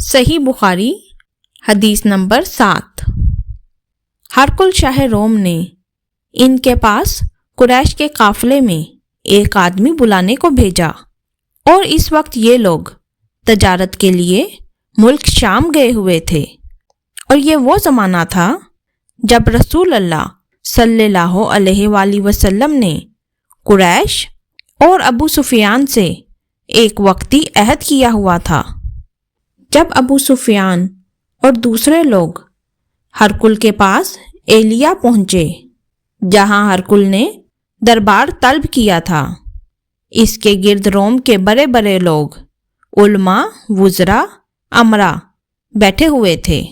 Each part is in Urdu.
صحیح بخاری حدیث نمبر 7۔ ہرقل شاہ روم نے ان کے پاس قریش کے قافلے میں ایک آدمی بلانے کو بھیجا، اور اس وقت یہ لوگ تجارت کے لیے ملک شام گئے ہوئے تھے، اور یہ وہ زمانہ تھا جب رسول اللہ صلی اللہ علیہ وآلہ وسلم نے قریش اور ابو سفیان سے ایک وقتی عہد کیا ہوا تھا۔ جب ابو سفیان اور دوسرے لوگ ہرقل کے پاس ایلیا پہنچے، جہاں ہرقل نے دربار طلب کیا تھا، اس کے گرد روم کے بڑے بڑے لوگ، علماء، وزراء، امراء بیٹھے ہوئے تھے۔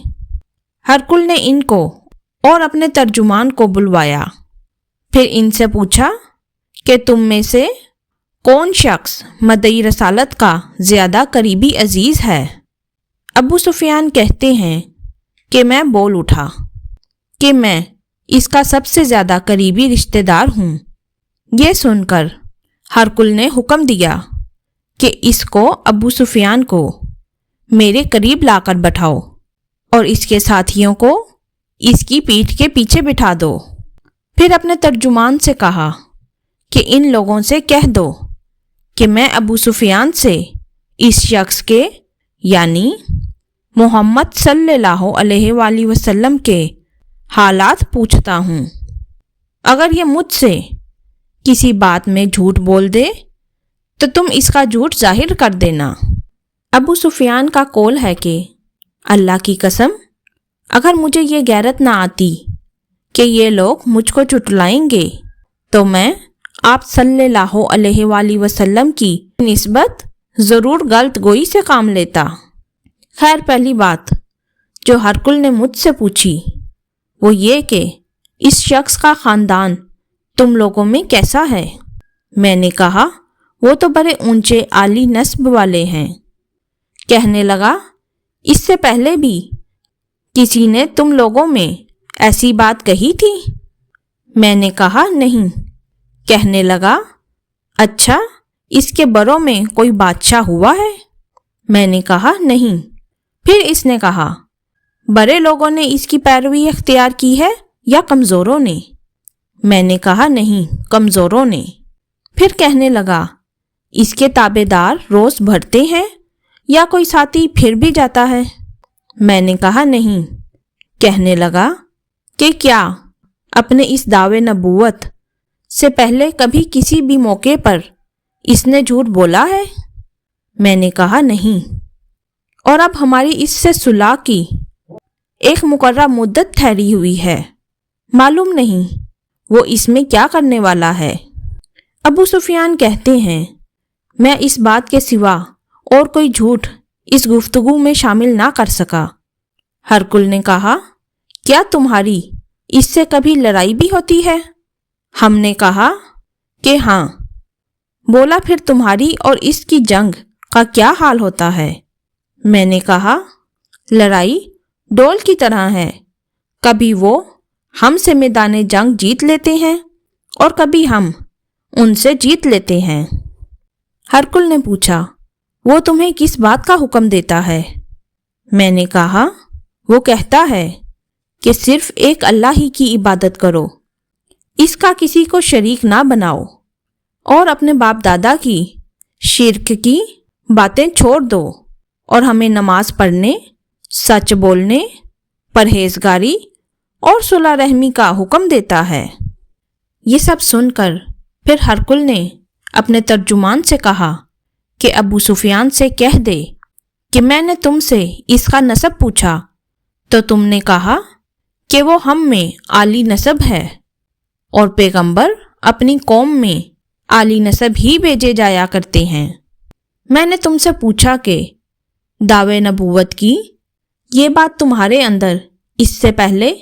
ہرقل نے ان کو اور اپنے ترجمان کو بلوایا، پھر ان سے پوچھا کہ تم میں سے کون شخص مدعی رسالت کا زیادہ قریبی عزیز ہے؟ ابو سفیان کہتے ہیں کہ میں بول اٹھا کہ میں اس کا سب سے زیادہ قریبی رشتہ دار ہوں۔ یہ سن کر ہرقل نے حکم دیا کہ اس کو، ابو سفیان کو، میرے قریب لا کر بٹھاؤ اور اس کے ساتھیوں کو اس کی پیٹھ کے پیچھے بٹھا دو۔ پھر اپنے ترجمان سے کہا کہ ان لوگوں سے کہہ دو کہ میں ابو سفیان سے اس شخص کے یعنی محمد صلی اللہ علیہ وآلہ وسلم کے حالات پوچھتا ہوں۔ اگر یہ مجھ سے کسی بات میں جھوٹ بول دے تو تم اس کا جھوٹ ظاہر کر دینا۔ ابو سفیان کا قول ہے کہ اللہ کی قسم، اگر مجھے یہ غیرت نہ آتی کہ یہ لوگ مجھ کو چٹلائیں گے تو میں آپ صلی اللہ علیہ وآلہ وسلم کی نسبت ضرور غلط گوئی سے کام لیتا۔ خیر، پہلی بات جو ہرقل نے مجھ سے پوچھی وہ یہ کہ اس شخص کا خاندان تم لوگوں میں کیسا ہے؟ میں نے کہا وہ تو بڑے اونچے عالی نسب والے ہیں۔ کہنے لگا اس سے پہلے بھی کسی نے تم لوگوں میں ایسی بات کہی تھی؟ میں نے کہا نہیں۔ کہنے لگا اچھا، اس کے بروں میں کوئی بادشاہ ہوا ہے؟ میں نے کہا نہیں۔ پھر اس نے کہا بڑے لوگوں نے اس کی پیروی اختیار کی ہے یا کمزوروں نے؟ میں نے کہا نہیں، کمزوروں نے۔ پھر کہنے لگا اس کے تابع دار روز بھرتے ہیں یا کوئی ساتھی پھر بھی جاتا ہے؟ میں نے کہا نہیں۔ کہنے لگا کہ کیا اپنے اس دعوے نبوت سے پہلے کبھی کسی بھی موقع پر اس نے جھوٹ بولا ہے؟ میں نے کہا نہیں۔ اور اب ہماری اس سے صلح کی ایک مقررہ مدت ٹھہری ہوئی ہے، معلوم نہیں وہ اس میں کیا کرنے والا ہے۔ ابو سفیان کہتے ہیں میں اس بات کے سوا اور کوئی جھوٹ اس گفتگو میں شامل نہ کر سکا۔ ہرقل نے کہا کیا تمہاری اس سے کبھی لڑائی بھی ہوتی ہے؟ ہم نے کہا کہ ہاں۔ بولا پھر تمہاری اور اس کی جنگ کا کیا حال ہوتا ہے؟ میں نے کہا لڑائی ڈول کی طرح ہے، کبھی وہ ہم سے میدان جنگ جیت لیتے ہیں اور کبھی ہم ان سے جیت لیتے ہیں۔ ہرقل نے پوچھا وہ تمہیں کس بات کا حکم دیتا ہے؟ میں نے کہا وہ کہتا ہے کہ صرف ایک اللہ ہی کی عبادت کرو، اس کا کسی کو شریک نہ بناؤ، اور اپنے باپ دادا کی شرک کی باتیں چھوڑ دو، اور ہمیں نماز پڑھنے، سچ بولنے، پرہیزگاری اور صلح رحمی کا حکم دیتا ہے۔ یہ سب سن کر پھر ہرقل نے اپنے ترجمان سے کہا کہ ابو سفیان سے کہہ دے کہ میں نے تم سے اس کا نسب پوچھا تو تم نے کہا کہ وہ ہم میں عالی نسب ہے، اور پیغمبر اپنی قوم میں عالی نسب ہی بھیجے جایا کرتے ہیں۔ میں نے تم سے پوچھا کہ دعوے نبوت کی یہ بات تمہارے اندر اس سے پہلے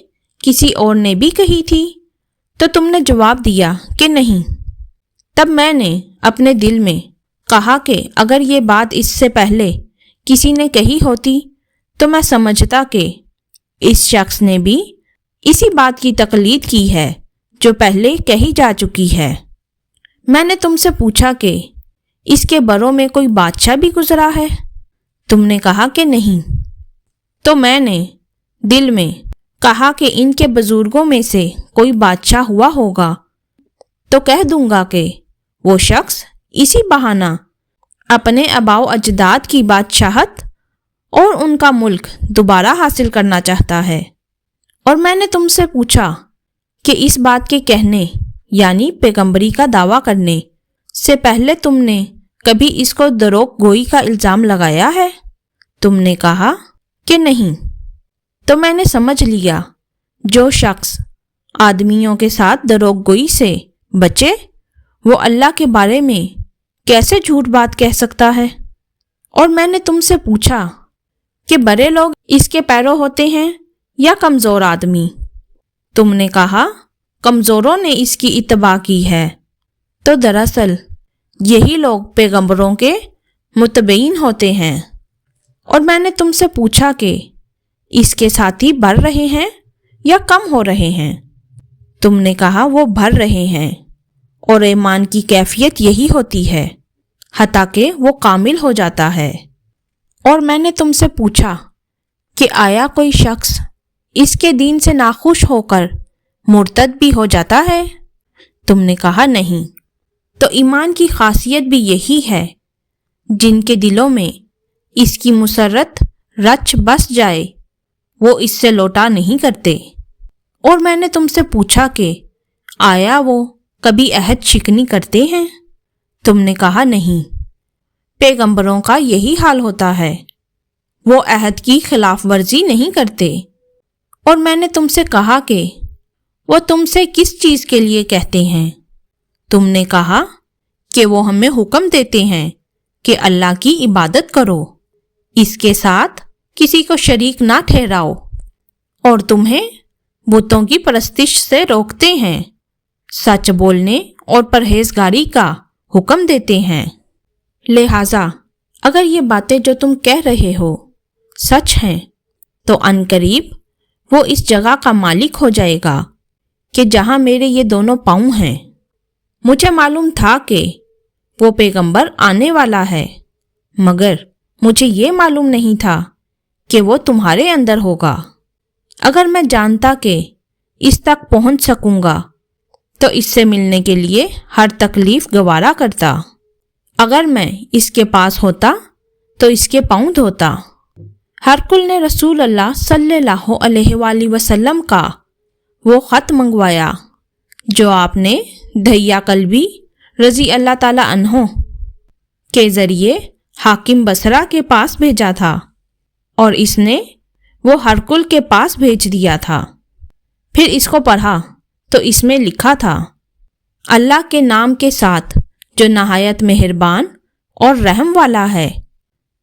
کسی اور نے بھی کہی تھی تو تم نے جواب دیا کہ نہیں۔ تب میں نے اپنے دل میں کہا کہ اگر یہ بات اس سے پہلے کسی نے کہی ہوتی تو میں سمجھتا کہ اس شخص نے بھی اسی بات کی تقلید کی ہے جو پہلے کہی جا چکی ہے۔ میں نے تم سے پوچھا کہ اس کے بروں میں کوئی بادشاہ بھی گزرا ہے؟ تم نے کہا کہ نہیں۔ تو میں نے دل میں کہا کہ ان کے بزرگوں میں سے کوئی بادشاہ ہوا ہوگا تو کہہ دوں گا کہ وہ شخص اسی بہانہ اپنے آباء و اجداد کی بادشاہت اور ان کا ملک دوبارہ حاصل کرنا چاہتا ہے۔ اور میں نے تم سے پوچھا کہ اس بات کے کہنے یعنی پیغمبری کا دعویٰ کرنے سے پہلے تم نے کبھی اس کو دروغ گوئی کا الزام لگایا ہے؟ تم نے کہا کہ نہیں۔ تو میں نے سمجھ لیا جو شخص آدمیوں کے ساتھ دروغ گوئی سے بچے وہ اللہ کے بارے میں کیسے جھوٹ بات کہہ سکتا ہے؟ اور میں نے تم سے پوچھا کہ بڑے لوگ اس کے پیرو ہوتے ہیں یا کمزور آدمی؟ تم نے کہا کمزوروں نے اس کی اتباع کی ہے۔ تو دراصل یہی لوگ پیغمبروں کے متبعین ہوتے ہیں۔ اور میں نے تم سے پوچھا کہ اس کے ساتھی بڑھ رہے ہیں یا کم ہو رہے ہیں؟ تم نے کہا وہ بڑھ رہے ہیں، اور ایمان کی کیفیت یہی ہوتی ہے حتیٰ کہ وہ کامل ہو جاتا ہے۔ اور میں نے تم سے پوچھا کہ آیا کوئی شخص اس کے دین سے ناخوش ہو کر مرتد بھی ہو جاتا ہے؟ تم نے کہا نہیں۔ تو ایمان کی خاصیت بھی یہی ہے جن کے دلوں میں اس کی مسرت رچ بس جائے وہ اس سے لوٹا نہیں کرتے۔ اور میں نے تم سے پوچھا کہ آیا وہ کبھی عہد شکنی کرتے ہیں؟ تم نے کہا نہیں۔ پیغمبروں کا یہی حال ہوتا ہے، وہ عہد کی خلاف ورزی نہیں کرتے۔ اور میں نے تم سے کہا کہ وہ تم سے کس چیز کے لیے کہتے ہیں؟ تم نے کہا کہ وہ ہمیں حکم دیتے ہیں کہ اللہ کی عبادت کرو، اس کے ساتھ کسی کو شریک نہ ٹھہراؤ، اور تمہیں بتوں کی پرستش سے روکتے ہیں، سچ بولنے اور پرہیزگاری کا حکم دیتے ہیں۔ لہٰذا اگر یہ باتیں جو تم کہہ رہے ہو سچ ہیں تو عنقریب وہ اس جگہ کا مالک ہو جائے گا کہ جہاں میرے یہ دونوں پاؤں ہیں۔ مجھے معلوم تھا کہ وہ پیغمبر آنے والا ہے، مگر مجھے یہ معلوم نہیں تھا کہ وہ تمہارے اندر ہوگا۔ اگر میں جانتا کہ اس تک پہنچ سکوں گا تو اس سے ملنے کے لیے ہر تکلیف گوارا کرتا۔ اگر میں اس کے پاس ہوتا تو اس کے پاؤں دھوتا۔ ہرقل نے رسول اللہ صلی اللہ علیہ وآلہ وسلم کا وہ خط منگوایا جو آپ نے دھیا کلبی رضی اللہ تعالی عنہ کے ذریعے حاکم بصرہ کے پاس بھیجا تھا، اور اس نے وہ ہرقل کے پاس بھیج دیا تھا۔ پھر اس کو پڑھا تو اس میں لکھا تھا، اللہ کے نام کے ساتھ جو نہایت مہربان اور رحم والا ہے۔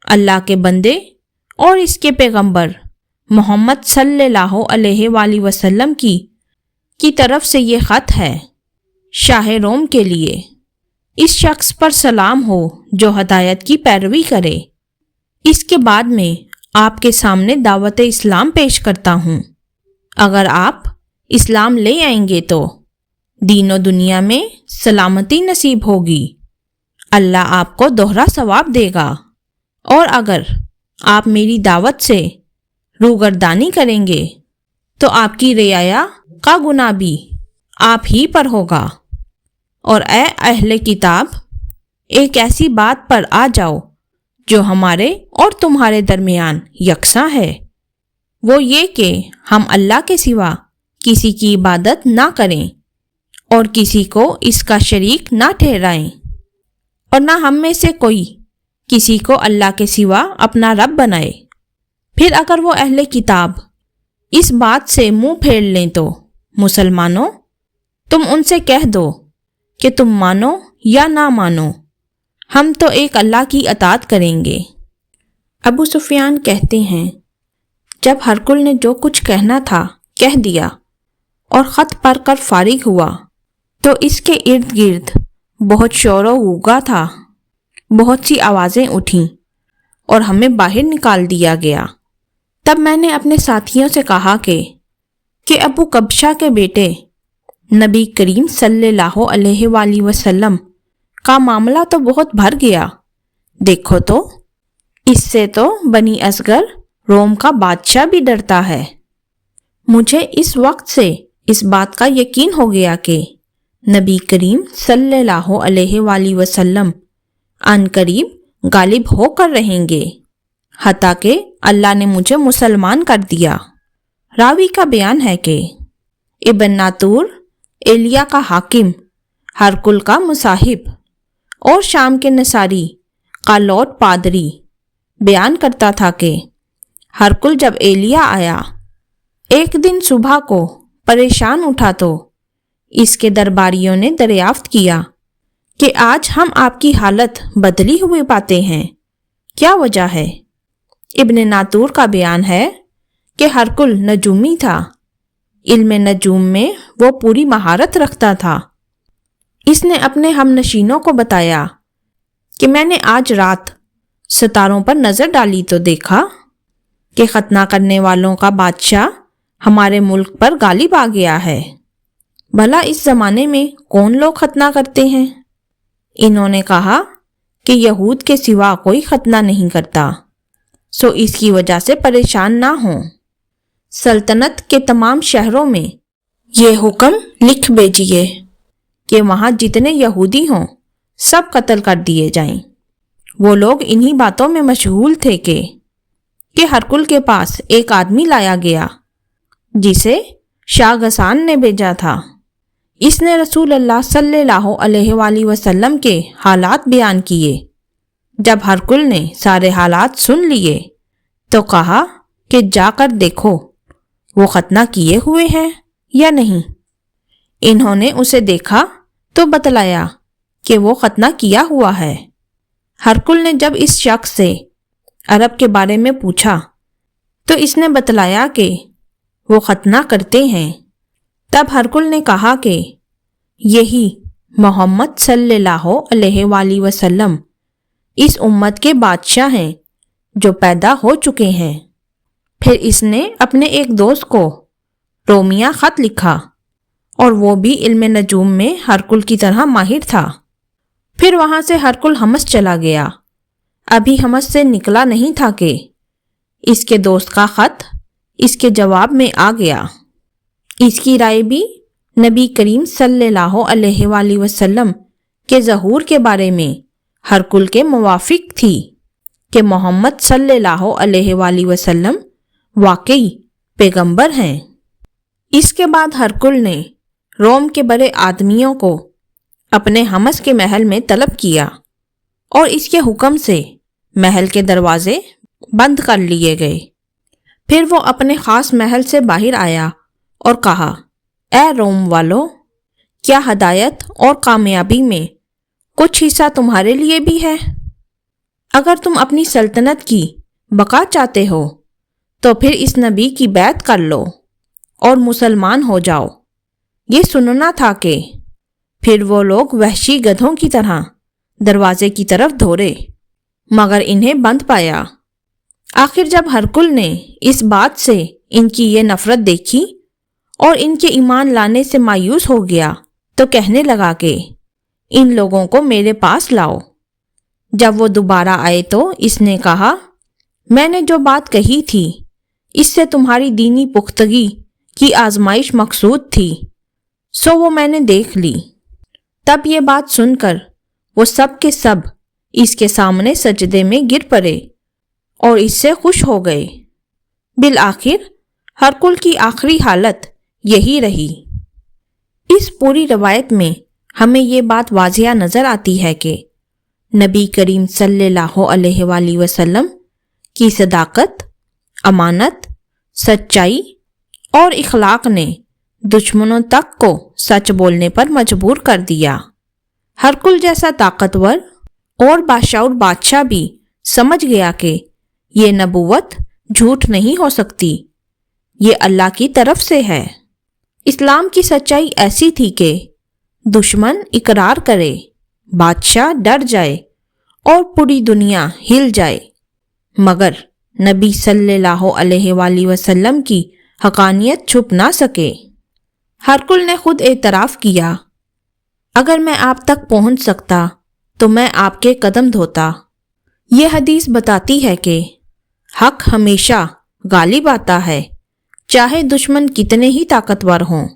اللہ کے بندے اور اس کے پیغمبر محمد صلی اللہ علیہ وآلہ وسلم کی طرف سے یہ خط ہے، شاہ روم کے لیے۔ اس شخص پر سلام ہو جو ہدایت کی پیروی کرے۔ اس کے بعد میں آپ کے سامنے دعوت اسلام پیش کرتا ہوں۔ اگر آپ اسلام لے آئیں گے تو دین و دنیا میں سلامتی نصیب ہوگی، اللہ آپ کو دوہرا ثواب دے گا، اور اگر آپ میری دعوت سے روگردانی کریں گے تو آپ کی رعایا کا گناہ بھی آپ ہی پر ہوگا۔ اور اے اہل کتاب، ایک ایسی بات پر آ جاؤ جو ہمارے اور تمہارے درمیان یکساں ہے، وہ یہ کہ ہم اللہ کے سوا کسی کی عبادت نہ کریں اور کسی کو اس کا شریک نہ ٹھہرائیں، اور نہ ہم میں سے کوئی کسی کو اللہ کے سوا اپنا رب بنائے۔ پھر اگر وہ اہل کتاب اس بات سے منہ پھیر لیں تو مسلمانوں، تم ان سے کہہ دو کہ تم مانو یا نہ مانو، ہم تو ایک اللہ کی اطاعت کریں گے۔ ابو سفیان کہتے ہیں، جب ہرقل نے جو کچھ کہنا تھا کہہ دیا اور خط پڑھ کر فارغ ہوا تو اس کے ارد گرد بہت شور و غوغا تھا، بہت سی آوازیں اٹھیں اور ہمیں باہر نکال دیا گیا۔ تب میں نے اپنے ساتھیوں سے کہا کہ ابو کبشہ کے بیٹے نبی کریم صلی اللہ علیہ وآلہ وسلم کا معاملہ تو بہت بھر گیا، دیکھو تو اس سے تو بنی اصغر روم کا بادشاہ بھی ڈرتا ہے۔ مجھے اس وقت سے اس بات کا یقین ہو گیا کہ نبی کریم صلی اللہ علیہ وآلہ وسلم عن قریب غالب ہو کر رہیں گے، حتیٰ کہ اللہ نے مجھے مسلمان کر دیا۔ راوی کا بیان ہے کہ ابن ناطور ایلیا کا حاکم، ہرقل کا مصاحب اور شام کے نصاری قالوت پادری بیان کرتا تھا کہ ہرقل جب ایلیا آیا ایک دن صبح کو پریشان اٹھا تو اس کے درباریوں نے دریافت کیا کہ آج ہم آپ کی حالت بدلی ہوئی پاتے ہیں، کیا وجہ ہے؟ ابن ناطور کا بیان ہے کہ ہرقل نجومی تھا، علم نجوم میں وہ پوری مہارت رکھتا تھا۔ اس نے اپنے ہم نشینوں کو بتایا کہ میں نے آج رات ستاروں پر نظر ڈالی تو دیکھا کہ ختنہ کرنے والوں کا بادشاہ ہمارے ملک پر غالب آ گیا ہے۔ بھلا اس زمانے میں کون لوگ ختنہ کرتے ہیں؟ انہوں نے کہا کہ یہود کے سوا کوئی ختنہ نہیں کرتا، سو اس کی وجہ سے پریشان نہ ہوں۔ سلطنت کے تمام شہروں میں یہ حکم لکھ بھیجیے کہ وہاں جتنے یہودی ہوں سب قتل کر دیے جائیں۔ وہ لوگ انہی باتوں میں مشغول تھے کہ ہرقل کے پاس ایک آدمی لایا گیا جسے شاہ غسان نے بھیجا تھا۔ اس نے رسول اللہ صلی اللہ علیہ وآلہ وسلم کے حالات بیان کیے۔ جب ہرقل نے سارے حالات سن لیے تو کہا کہ جا کر دیکھو وہ ختنہ کیے ہوئے ہیں یا نہیں۔ انہوں نے اسے دیکھا تو بتلایا کہ وہ ختنہ کیا ہوا ہے۔ ہرقل نے جب اس شخص سے عرب کے بارے میں پوچھا تو اس نے بتلایا کہ وہ ختنہ کرتے ہیں۔ تب ہرقل نے کہا کہ یہی محمد صلی اللہ علیہ وآلہ وسلم اس امت کے بادشاہ ہیں جو پیدا ہو چکے ہیں۔ پھر اس نے اپنے ایک دوست کو رومیہ خط لکھا اور وہ بھی علم نجوم میں ہرقل کی طرح ماہر تھا۔ پھر وہاں سے ہرقل حمص چلا گیا۔ ابھی حمص سے نکلا نہیں تھا کہ اس کے دوست کا خط اس کے جواب میں آ گیا۔ اس کی رائے بھی نبی کریم صلی اللہ علیہ وآلہ وسلم کے ظہور کے بارے میں ہرقل کے موافق تھی کہ محمد صلی اللہ علیہ وآلہ وسلم واقعی پیغمبر ہیں۔ اس کے بعد ہرقل نے روم کے بڑے آدمیوں کو اپنے حمص کے محل میں طلب کیا اور اس کے حکم سے محل کے دروازے بند کر لیے گئے۔ پھر وہ اپنے خاص محل سے باہر آیا اور کہا، اے روم والو، کیا ہدایت اور کامیابی میں کچھ حصہ تمہارے لیے بھی ہے؟ اگر تم اپنی سلطنت کی بقا چاہتے ہو تو پھر اس نبی کی بیعت کر لو اور مسلمان ہو جاؤ۔ یہ سننا تھا کہ پھر وہ لوگ وحشی گدھوں کی طرح دروازے کی طرف دوڑے مگر انہیں بند پایا۔ آخر جب ہرقل نے اس بات سے ان کی یہ نفرت دیکھی اور ان کے ایمان لانے سے مایوس ہو گیا تو کہنے لگا کہ ان لوگوں کو میرے پاس لاؤ۔ جب وہ دوبارہ آئے تو اس نے کہا، میں نے جو بات کہی تھی اس سے تمہاری دینی پختگی کی آزمائش مقصود تھی، سو وہ میں نے دیکھ لی۔ تب یہ بات سن کر وہ سب کے سب اس کے سامنے سجدے میں گر پڑے اور اس سے خوش ہو گئے۔ بالآخر ہرقل کی آخری حالت یہی رہی۔ اس پوری روایت میں ہمیں یہ بات واضح نظر آتی ہے کہ نبی کریم صلی اللہ علیہ وآلہ وسلم کی صداقت، امانت، سچائی اور اخلاق نے دشمنوں تک کو سچ بولنے پر مجبور کر دیا۔ ہرقل جیسا طاقتور اور باشعور بادشاہ بھی سمجھ گیا کہ یہ نبوت جھوٹ نہیں ہو سکتی، یہ اللہ کی طرف سے ہے۔ اسلام کی سچائی ایسی تھی کہ دشمن اقرار کرے، بادشاہ ڈر جائے اور پوری دنیا ہل جائے، مگر نبی صلی اللہ علیہ وآلہ وسلم کی حقانیت چھپ نہ سکے۔ ہرقل نے خود اعتراف کیا، اگر میں آپ تک پہنچ سکتا تو میں آپ کے قدم دھوتا۔ یہ حدیث بتاتی ہے کہ حق ہمیشہ غالب آتا ہے، چاہے دشمن کتنے ہی طاقتور ہوں۔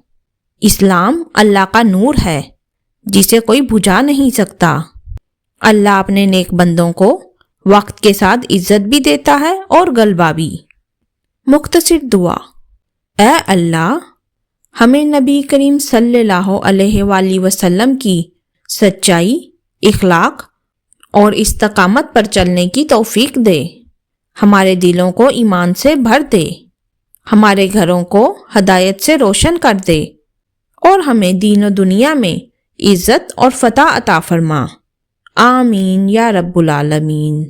اسلام اللہ کا نور ہے جسے کوئی بجھا نہیں سکتا۔ اللہ اپنے نیک بندوں کو وقت کے ساتھ عزت بھی دیتا ہے اور غلبہ بھی۔ مختصر دعا۔ اے اللہ، ہمیں نبی کریم صلی اللہ علیہ وآلہ وسلم کی سچائی، اخلاق اور استقامت پر چلنے کی توفیق دے۔ ہمارے دلوں کو ایمان سے بھر دے، ہمارے گھروں کو ہدایت سے روشن کر دے، اور ہمیں دین و دنیا میں عزت اور فتح عطا فرما۔ آمین یا رب العالمین۔